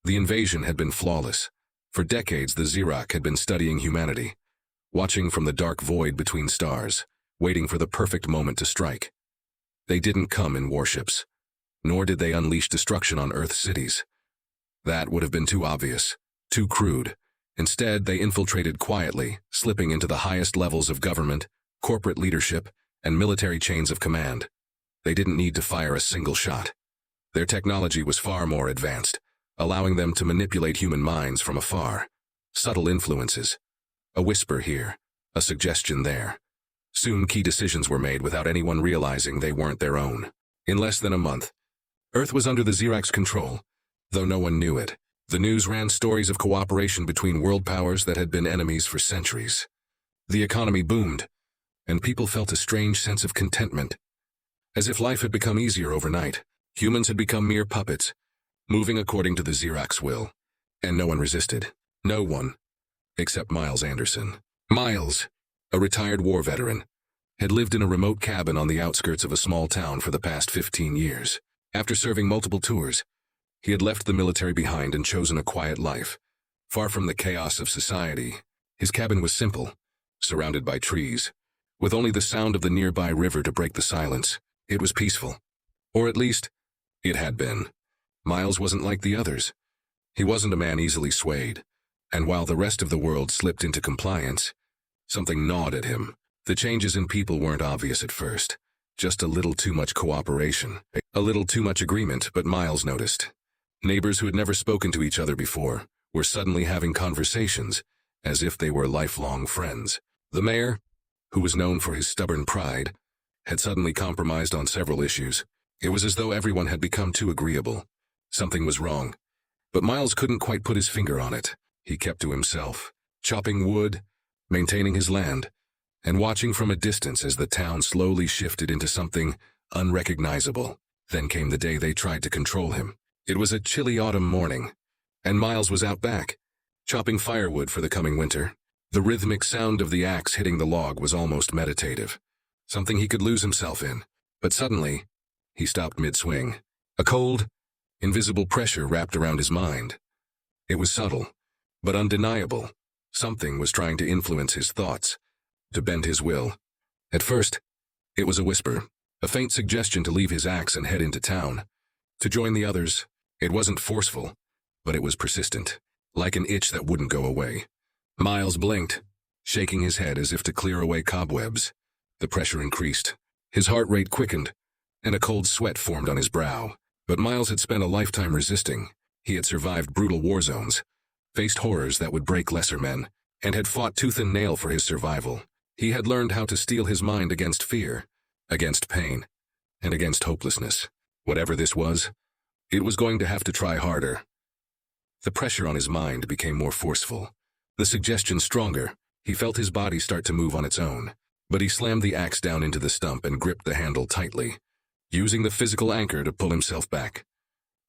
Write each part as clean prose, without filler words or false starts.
The invasion had been flawless. For decades, the Zirak had been studying humanity, watching from the dark void between stars, waiting for the perfect moment to strike. They didn't come in warships, nor did they unleash destruction on Earth's cities. That would have been too obvious, too crude. Instead, they infiltrated quietly, slipping into the highest levels of government, corporate leadership, and military chains of command. They didn't need to fire a single shot. Their technology was far more advanced, allowing them to manipulate human minds from afar. Subtle influences. A whisper here, a suggestion there. Soon key decisions were made without anyone realizing they weren't their own. In less than a month, Earth was under the Zirak's control, though no one knew it. The news ran stories of cooperation between world powers that had been enemies for centuries. The economy boomed, and people felt a strange sense of contentment. As if life had become easier overnight, humans had become mere puppets, moving according to the Zirak's will. And no one resisted. No one. Except Miles Anderson. Miles, a retired war veteran, had lived in a remote cabin on the outskirts of a small town for the past 15 years. After serving multiple tours, he had left the military behind and chosen a quiet life. Far from the chaos of society, his cabin was simple, surrounded by trees, with only the sound of the nearby river to break the silence. It was peaceful. Or at least, it had been. Miles wasn't like the others. He wasn't a man easily swayed, and while the rest of the world slipped into compliance, something gnawed at him. The changes in people weren't obvious at first, just a little too much cooperation, a little too much agreement, but Miles noticed. Neighbors who had never spoken to each other before were suddenly having conversations, as if they were lifelong friends. The mayor, who was known for his stubborn pride, had suddenly compromised on several issues. It was as though everyone had become too agreeable. Something was wrong. But Miles couldn't quite put his finger on it. He kept to himself, chopping wood, maintaining his land, and watching from a distance as the town slowly shifted into something unrecognizable. Then came the day they tried to control him. It was a chilly autumn morning, and Miles was out back, chopping firewood for the coming winter. The rhythmic sound of the axe hitting the log was almost meditative, something he could lose himself in. But suddenly, he stopped mid-swing. A cold, invisible pressure wrapped around his mind. It was subtle, but undeniable. Something was trying to influence his thoughts, to bend his will. At first, it was a whisper, a faint suggestion to leave his axe and head into town, to join the others. It wasn't forceful, but it was persistent, like an itch that wouldn't go away. Miles blinked, shaking his head as if to clear away cobwebs. The pressure increased. His heart rate quickened, and a cold sweat formed on his brow. But Miles had spent a lifetime resisting. He had survived brutal war zones, faced horrors that would break lesser men, and had fought tooth and nail for his survival. He had learned how to steel his mind against fear, against pain, and against hopelessness. Whatever this was, it was going to have to try harder. The pressure on his mind became more forceful, the suggestion stronger. He felt his body start to move on its own, but he slammed the axe down into the stump and gripped the handle tightly, using the physical anchor to pull himself back.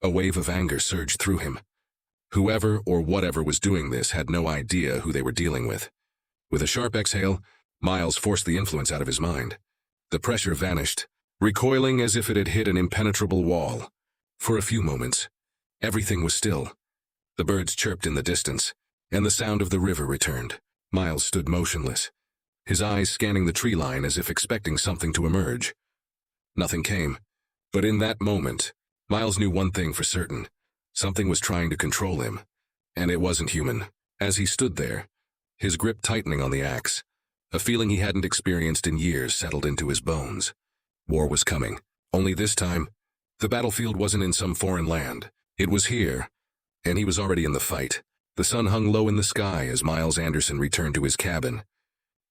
A wave of anger surged through him. Whoever or whatever was doing this had no idea who they were dealing with. With a sharp exhale, Miles forced the influence out of his mind. The pressure vanished, recoiling as if it had hit an impenetrable wall. For a few moments, everything was still. The birds chirped in the distance, and the sound of the river returned. Miles stood motionless, his eyes scanning the tree line as if expecting something to emerge. Nothing came, but in that moment, Miles knew one thing for certain. Something was trying to control him, and it wasn't human. As he stood there, his grip tightening on the axe, a feeling he hadn't experienced in years settled into his bones. War was coming, only this time, the battlefield wasn't in some foreign land. It was here, and he was already in the fight. The sun hung low in the sky as Miles Anderson returned to his cabin,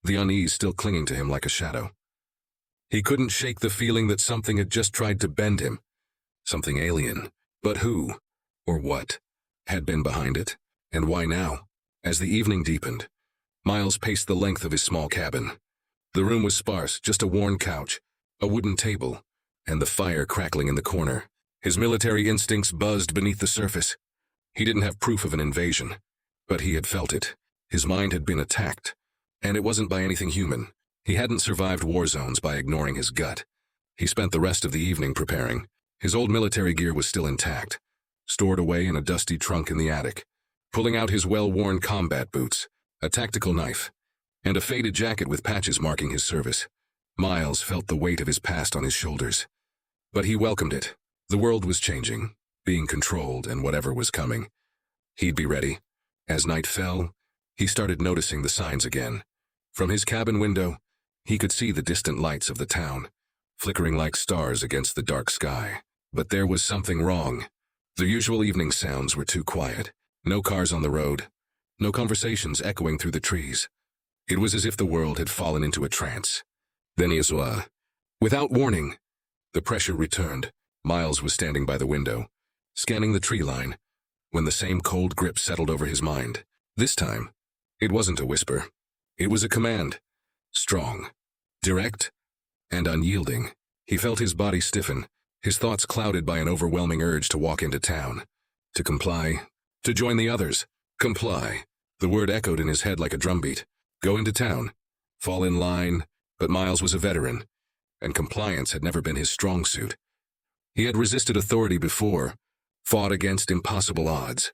the unease still clinging to him like a shadow. He couldn't shake the feeling that something had just tried to bend him, something alien. But who, or what, had been behind it, and why now? As the evening deepened, Miles paced the length of his small cabin. The room was sparse, just a worn couch, a wooden table, and the fire crackling in the corner. His military instincts buzzed beneath the surface. He didn't have proof of an invasion, but he had felt it. His mind had been attacked, and it wasn't by anything human. He hadn't survived war zones by ignoring his gut. He spent the rest of the evening preparing. His old military gear was still intact. stored away in a dusty trunk in the attic. Pulling out his well-worn combat boots, a tactical knife, and a faded jacket with patches marking his service, Miles felt the weight of his past on his shoulders. But he welcomed it. The world was changing, being controlled, and whatever was coming, he'd be ready. As night fell, he started noticing the signs again. From his cabin window, he could see the distant lights of the town, flickering like stars against the dark sky. But there was something wrong. The usual evening sounds were too quiet. No cars on the road, no conversations echoing through the trees. It was as if the world had fallen into a trance. Then without warning, the pressure returned. Miles was standing by the window, scanning the tree line, when the same cold grip settled over his mind. This time, it wasn't a whisper. It was a command. Strong, direct, and unyielding. He felt his body stiffen, his thoughts clouded by an overwhelming urge to walk into town, to comply, to join the others. Comply. The word echoed in his head like a drumbeat. Go into town. Fall in line. But Miles was a veteran, and compliance had never been his strong suit. He had resisted authority before, fought against impossible odds,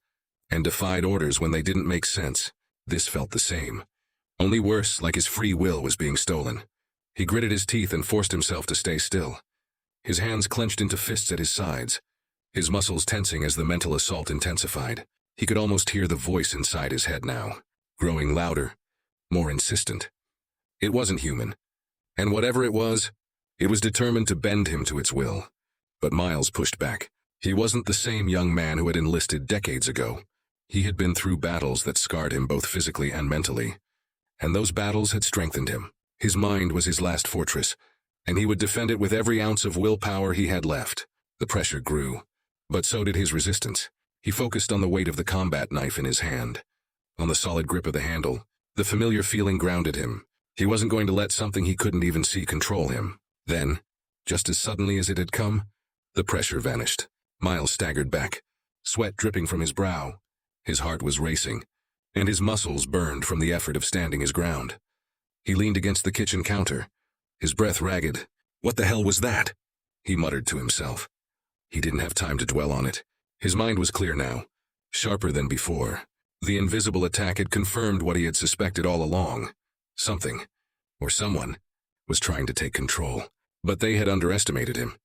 and defied orders when they didn't make sense. This felt the same. Only worse, like his free will was being stolen. He gritted his teeth and forced himself to stay still. His hands clenched into fists at his sides, his muscles tensing as the mental assault intensified. He could almost hear the voice inside his head now, growing louder, more insistent. It wasn't human, and whatever it was determined to bend him to its will. But Miles pushed back. He wasn't the same young man who had enlisted decades ago. He had been through battles that scarred him both physically and mentally, and those battles had strengthened him. His mind was his last fortress, and he would defend it with every ounce of willpower he had left. The pressure grew, but so did his resistance. He focused on the weight of the combat knife in his hand, on the solid grip of the handle. The familiar feeling grounded him. He wasn't going to let something he couldn't even see control him. Then, just as suddenly as it had come, the pressure vanished. Miles staggered back, sweat dripping from his brow. His heart was racing, and his muscles burned from the effort of standing his ground. He leaned against the kitchen counter, his breath ragged. What the hell was that? He muttered to himself. He didn't have time to dwell on it. His mind was clear now, sharper than before. The invisible attack had confirmed what he had suspected all along. Something, or someone, was trying to take control. But they had underestimated him.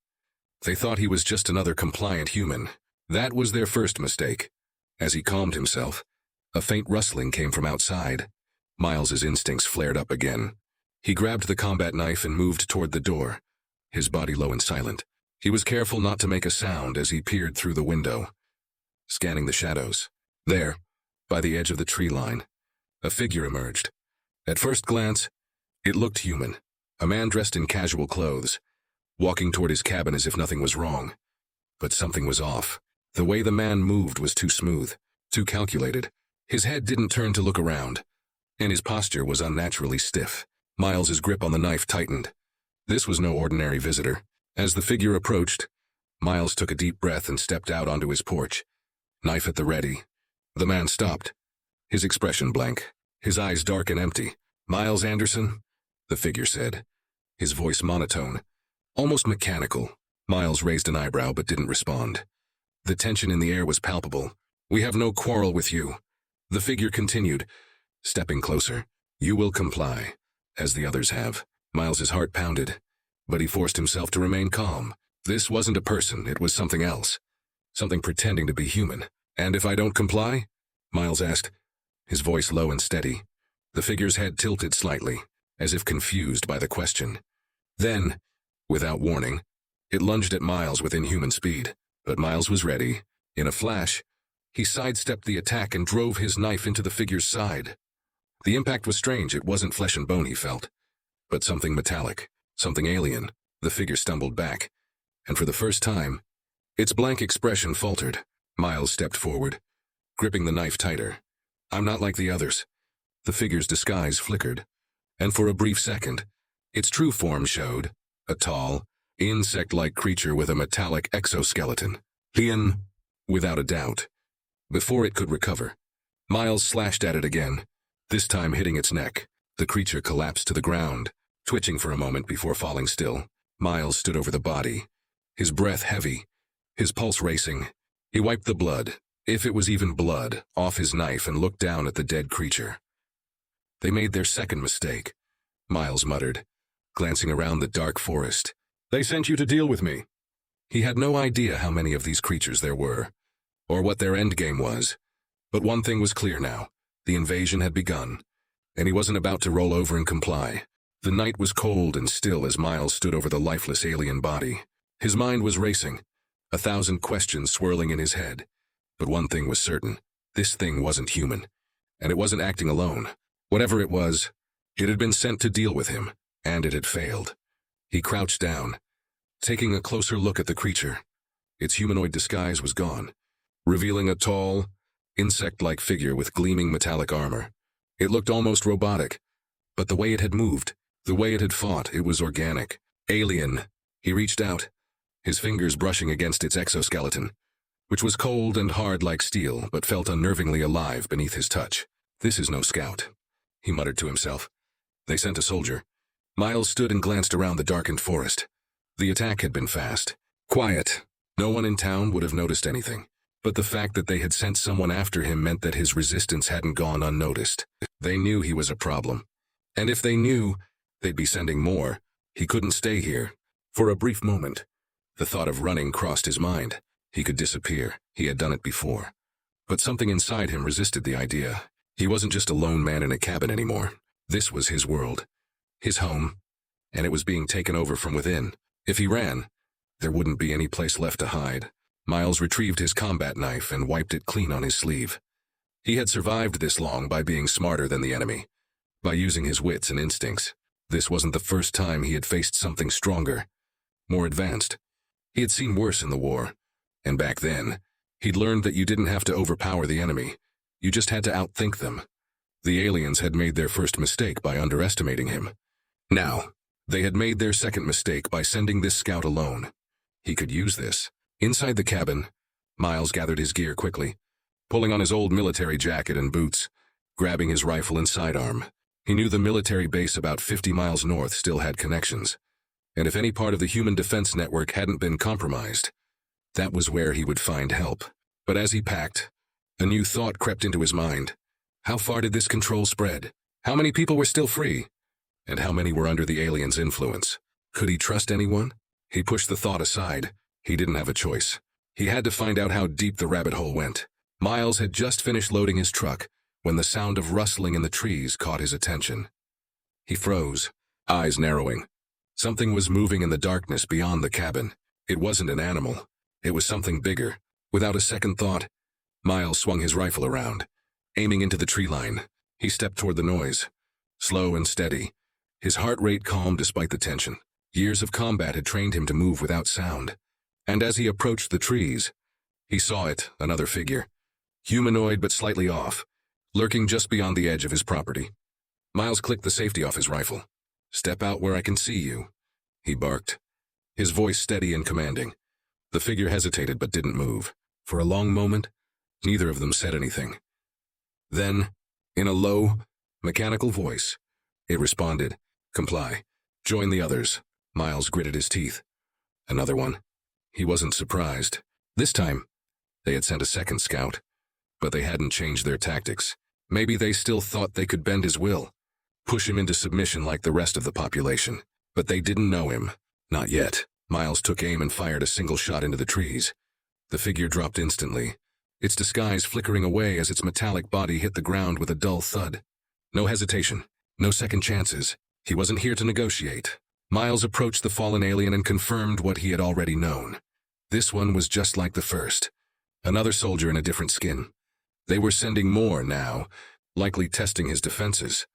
They thought he was just another compliant human. That was their first mistake. As he calmed himself, a faint rustling came from outside. Miles's instincts flared up again. He grabbed the combat knife and moved toward the door, his body low and silent. He was careful not to make a sound as he peered through the window, scanning the shadows. There, by the edge of the tree line, a figure emerged. At first glance, it looked human. A man dressed in casual clothes, walking toward his cabin as if nothing was wrong. But something was off. The way the man moved was too smooth, too calculated. His head didn't turn to look around, and his posture was unnaturally stiff. Miles's grip on the knife tightened. This was no ordinary visitor. As the figure approached, Miles took a deep breath and stepped out onto his porch, knife at the ready. The man stopped, his expression blank, his eyes dark and empty. "Miles Anderson?" the figure said, his voice monotone, almost mechanical. Miles raised an eyebrow but didn't respond. The tension in the air was palpable. "We have no quarrel with you," the figure continued, stepping closer. "You will comply, as the others have." Miles's heart pounded, but he forced himself to remain calm. This wasn't a person, it was something else. Something pretending to be human. "And if I don't comply?" Miles asked, his voice low and steady. The figure's head tilted slightly, as if confused by the question. Then, without warning, it lunged at Miles with inhuman speed. But Miles was ready. In a flash, he sidestepped the attack and drove his knife into the figure's side. The impact was strange. It wasn't flesh and bone, he felt, but something metallic, something alien. The figure stumbled back, and for the first time, its blank expression faltered. Miles stepped forward, gripping the knife tighter. "I'm not like the others." The figure's disguise flickered, and for a brief second, its true form showed, a tall, insect-like creature with a metallic exoskeleton. Ian, without a doubt. Before it could recover, Miles slashed at it again, this time hitting its neck. The creature collapsed to the ground, twitching for a moment before falling still. Miles stood over the body, his breath heavy, his pulse racing. He wiped the blood, if it was even blood, off his knife and looked down at the dead creature. They made their second mistake, Miles muttered, glancing around the dark forest. They sent you to deal with me. He had no idea how many of these creatures there were, or what their endgame was. But one thing was clear now. The invasion had begun, and he wasn't about to roll over and comply. The night was cold and still as Miles stood over the lifeless alien body. His mind was racing, 1,000 questions swirling in his head. But one thing was certain. This thing wasn't human, and it wasn't acting alone. Whatever it was, it had been sent to deal with him, and it had failed. He crouched down, taking a closer look at the creature. Its humanoid disguise was gone, revealing a tall, insect-like figure with gleaming metallic armor. It looked almost robotic, but the way it had moved, the way it had fought, it was organic. Alien. He reached out, his fingers brushing against its exoskeleton, which was cold and hard like steel, but felt unnervingly alive beneath his touch. This is no scout, he muttered to himself. They sent a soldier. Miles stood and glanced around the darkened forest. The attack had been fast, quiet. No one in town would have noticed anything. But the fact that they had sent someone after him meant that his resistance hadn't gone unnoticed. They knew he was a problem. And if they knew, they'd be sending more. He couldn't stay here. For a brief moment, the thought of running crossed his mind. He could disappear. He had done it before. But something inside him resisted the idea. He wasn't just a lone man in a cabin anymore. This was his world, his home, and it was being taken over from within. If he ran, there wouldn't be any place left to hide. Miles retrieved his combat knife and wiped it clean on his sleeve. He had survived this long by being smarter than the enemy, by using his wits and instincts. This wasn't the first time he had faced something stronger, more advanced. He had seen worse in the war, and back then, he'd learned that you didn't have to overpower the enemy. You just had to outthink them. The aliens had made their first mistake by underestimating him. Now, they had made their second mistake by sending this scout alone. He could use this. Inside the cabin, Miles gathered his gear quickly, pulling on his old military jacket and boots, grabbing his rifle and sidearm. He knew the military base about 50 miles north still had connections, and if any part of the human defense network hadn't been compromised, that was where he would find help. But as he packed, a new thought crept into his mind. How far did this control spread? How many people were still free? And how many were under the aliens' influence? Could he trust anyone? He pushed the thought aside. He didn't have a choice. He had to find out how deep the rabbit hole went. Miles had just finished loading his truck when the sound of rustling in the trees caught his attention. He froze, eyes narrowing. Something was moving in the darkness beyond the cabin. It wasn't an animal. It was something bigger. Without a second thought, Miles swung his rifle around, aiming into the tree line. He stepped toward the noise, slow and steady, his heart rate calm despite the tension. Years of combat had trained him to move without sound. And as he approached the trees, he saw it, another figure, humanoid but slightly off, lurking just beyond the edge of his property. Miles clicked the safety off his rifle. "Step out where I can see you," he barked, his voice steady and commanding. The figure hesitated but didn't move. For a long moment, neither of them said anything. Then, in a low, mechanical voice, it responded, "Comply. Join the others." Miles gritted his teeth. Another one. He wasn't surprised. This time, they had sent a second scout, but they hadn't changed their tactics. Maybe they still thought they could bend his will, push him into submission like the rest of the population. But they didn't know him. Not yet. Miles took aim and fired a single shot into the trees. The figure dropped instantly, its disguise flickering away as its metallic body hit the ground with a dull thud. No hesitation, no second chances. He wasn't here to negotiate. Miles approached the fallen alien and confirmed what he had already known. This one was just like the first. Another soldier in a different skin. They were sending more now, likely testing his defenses.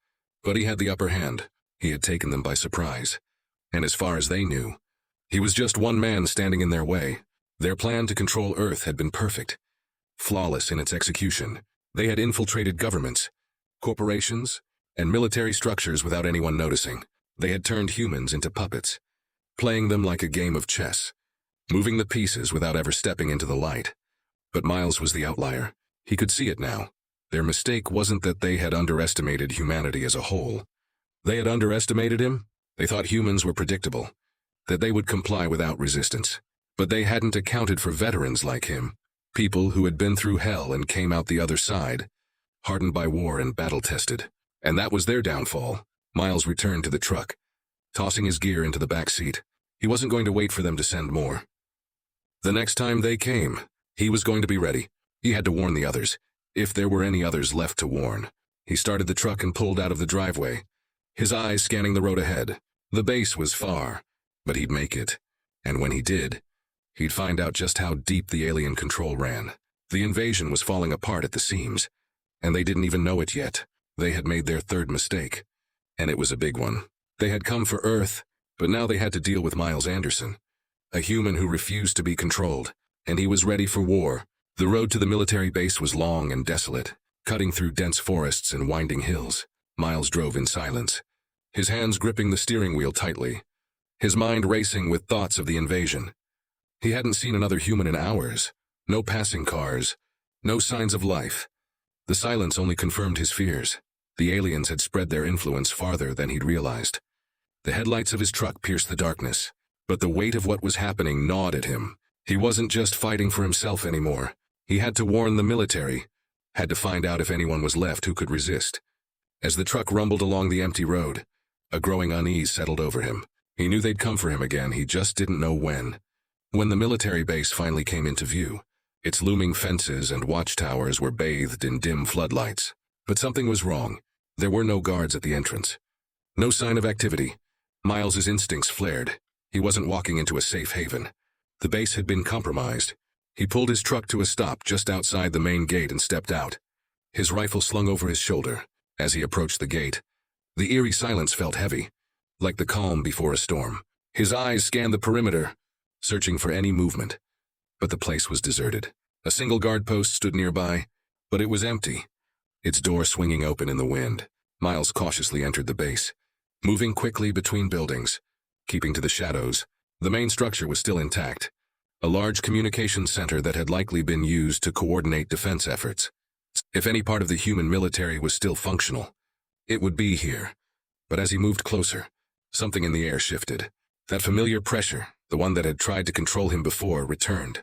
But he had the upper hand. He had taken them by surprise. And as far as they knew, he was just one man standing in their way. Their plan to control Earth had been perfect, flawless in its execution. They had infiltrated governments, corporations, and military structures without anyone noticing. They had turned humans into puppets, playing them like a game of chess, moving the pieces without ever stepping into the light. But Miles was the outlier. He could see it now. Their mistake wasn't that they had underestimated humanity as a whole. They had underestimated him. They thought humans were predictable, that they would comply without resistance. But they hadn't accounted for veterans like him, People who had been through hell and came out the other side, hardened by war and battle-tested. And that was their downfall. Miles returned to the truck, tossing his gear into the back seat. He wasn't going to wait for them to send more. The next time they came, he was going to be ready. He had to warn the others, if there were any others left to warn. He started the truck and pulled out of the driveway, his eyes scanning the road ahead. The base was far, but he'd make it. And when he did, he'd find out just how deep the alien control ran. The invasion was falling apart at the seams, and they didn't even know it yet. They had made their third mistake, and it was a big one. They had come for Earth, but now they had to deal with Miles Anderson, a human who refused to be controlled, and he was ready for war. The road to the military base was long and desolate, cutting through dense forests and winding hills. Miles drove in silence, his hands gripping the steering wheel tightly, his mind racing with thoughts of the invasion. He hadn't seen another human in hours. No passing cars, no signs of life. The silence only confirmed his fears. The aliens had spread their influence farther than he'd realized. The headlights of his truck pierced the darkness, but the weight of what was happening gnawed at him. He wasn't just fighting for himself anymore. He had to warn the military, had to find out if anyone was left who could resist. As the truck rumbled along the empty road, a growing unease settled over him. He knew they'd come for him again, he just didn't know when. When the military base finally came into view, its looming fences and watchtowers were bathed in dim floodlights. But something was wrong. There were no guards at the entrance. No sign of activity. Miles's instincts flared. He wasn't walking into a safe haven. The base had been compromised. He pulled his truck to a stop just outside the main gate and stepped out, his rifle slung over his shoulder. As he approached the gate, the eerie silence felt heavy, like the calm before a storm. His eyes scanned the perimeter, searching for any movement. But the place was deserted. A single guard post stood nearby, but it was empty, its door swinging open in the wind. Miles cautiously entered the base, moving quickly between buildings, keeping to the shadows. The main structure was still intact, a large communications center that had likely been used to coordinate defense efforts. If any part of the human military was still functional, it would be here. But as he moved closer, something in the air shifted. That familiar pressure, the one that had tried to control him before, returned,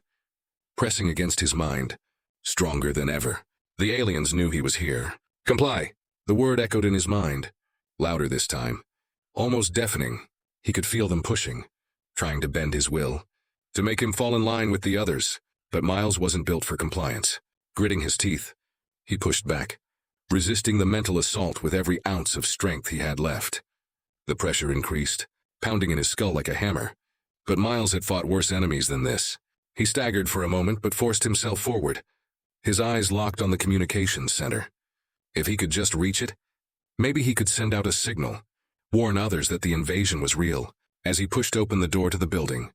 pressing against his mind, stronger than ever. The aliens knew he was here. Comply! The word echoed in his mind, louder this time, almost deafening. He could feel them pushing, trying to bend his will, to make him fall in line with the others. But Miles wasn't built for compliance. Gritting his teeth, he pushed back, resisting the mental assault with every ounce of strength he had left. The pressure increased, pounding in his skull like a hammer. But Miles had fought worse enemies than this. He staggered for a moment but forced himself forward, his eyes locked on the communications center. If he could just reach it, maybe he could send out a signal, warn others that the invasion was real. As he pushed open the door to the building,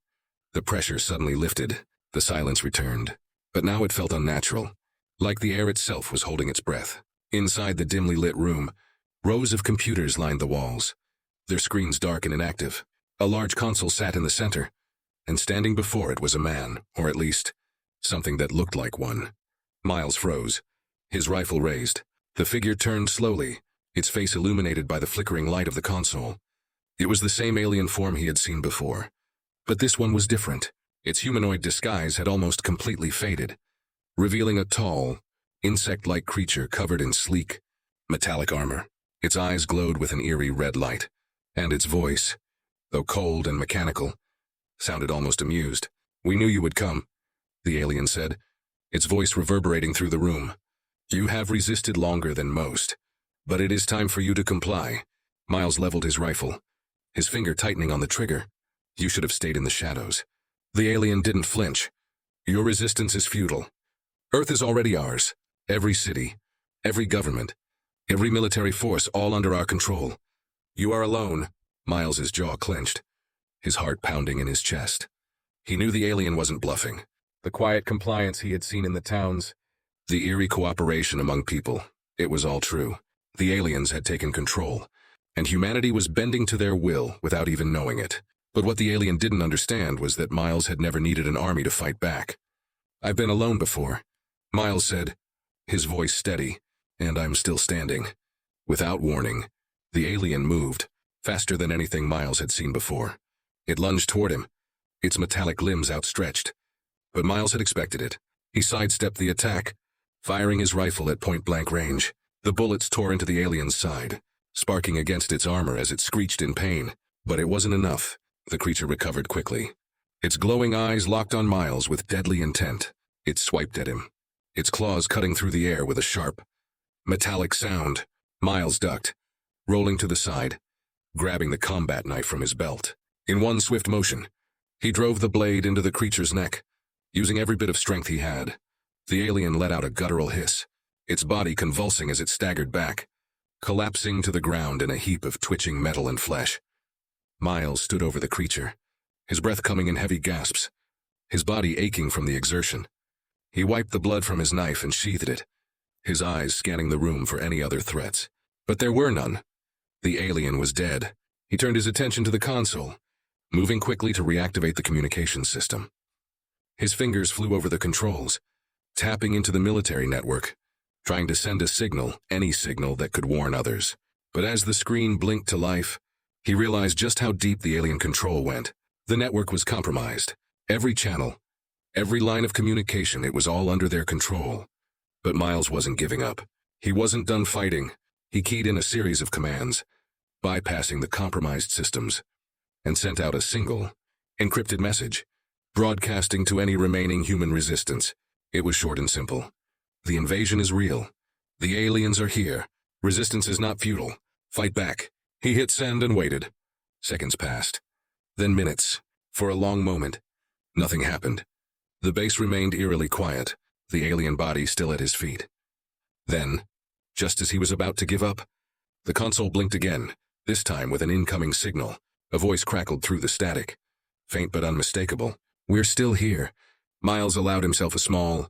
the pressure suddenly lifted. The silence returned, but now it felt unnatural, like the air itself was holding its breath. Inside the dimly lit room, rows of computers lined the walls, their screens dark and inactive. A large console sat in the center, and standing before it was a man, or at least, something that looked like one. Miles froze, his rifle raised. The figure turned slowly, its face illuminated by the flickering light of the console. It was the same alien form he had seen before, but this one was different. Its humanoid disguise had almost completely faded, revealing a tall, insect-like creature covered in sleek, metallic armor. Its eyes glowed with an eerie red light, and its voice, though cold and mechanical, sounded almost amused. "We knew you would come," the alien said, its voice reverberating through the room. "You have resisted longer than most, but it is time for you to comply." Miles leveled his rifle, his finger tightening on the trigger. "You should have stayed in the shadows." The alien didn't flinch. "Your resistance is futile. Earth is already ours. Every city, every government, every military force, all under our control. You are alone." Miles's jaw clenched, his heart pounding in his chest. He knew the alien wasn't bluffing. The quiet compliance he had seen in the towns, the eerie cooperation among people, it was all true. The aliens had taken control, and humanity was bending to their will without even knowing it. But what the alien didn't understand was that Miles had never needed an army to fight back. "I've been alone before," Miles said, his voice steady, "and I'm still standing." Without warning, the alien moved, faster than anything Miles had seen before. It lunged toward him, its metallic limbs outstretched. But Miles had expected it. He sidestepped the attack, firing his rifle at point-blank range. The bullets tore into the alien's side, sparking against its armor as it screeched in pain. But it wasn't enough. The creature recovered quickly. Its glowing eyes locked on Miles with deadly intent. It swiped at him, its claws cutting through the air with a sharp, metallic sound. Miles ducked, rolling to the side, grabbing the combat knife from his belt. In one swift motion, he drove the blade into the creature's neck, using every bit of strength he had. The alien let out a guttural hiss, its body convulsing as it staggered back, collapsing to the ground in a heap of twitching metal and flesh. Miles stood over the creature, his breath coming in heavy gasps, his body aching from the exertion. He wiped the blood from his knife and sheathed it, his eyes scanning the room for any other threats. But there were none. The alien was dead. He turned his attention to the console, moving quickly to reactivate the communications system. His fingers flew over the controls, tapping into the military network, trying to send a signal, any signal that could warn others. But as the screen blinked to life, he realized just how deep the alien control went. The network was compromised. Every channel, every line of communication, it was all under their control. But Miles wasn't giving up. He wasn't done fighting. He keyed in a series of commands, bypassing the compromised systems, and sent out a single, encrypted message, broadcasting to any remaining human resistance. It was short and simple. The invasion is real. The aliens are here. Resistance is not futile. Fight back. He hit send and waited. Seconds passed. Then minutes. For a long moment, nothing happened. The base remained eerily quiet, the alien body still at his feet. Then, just as he was about to give up, the console blinked again, this time with an incoming signal. A voice crackled through the static, faint but unmistakable. "We're still here." Miles allowed himself a small,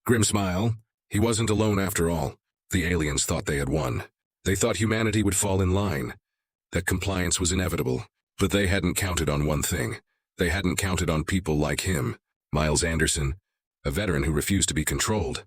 grim smile. He wasn't alone after all. The aliens thought they had won. They thought humanity would fall in line, that compliance was inevitable. But they hadn't counted on one thing. They hadn't counted on people like him, Miles Anderson, a veteran who refused to be controlled.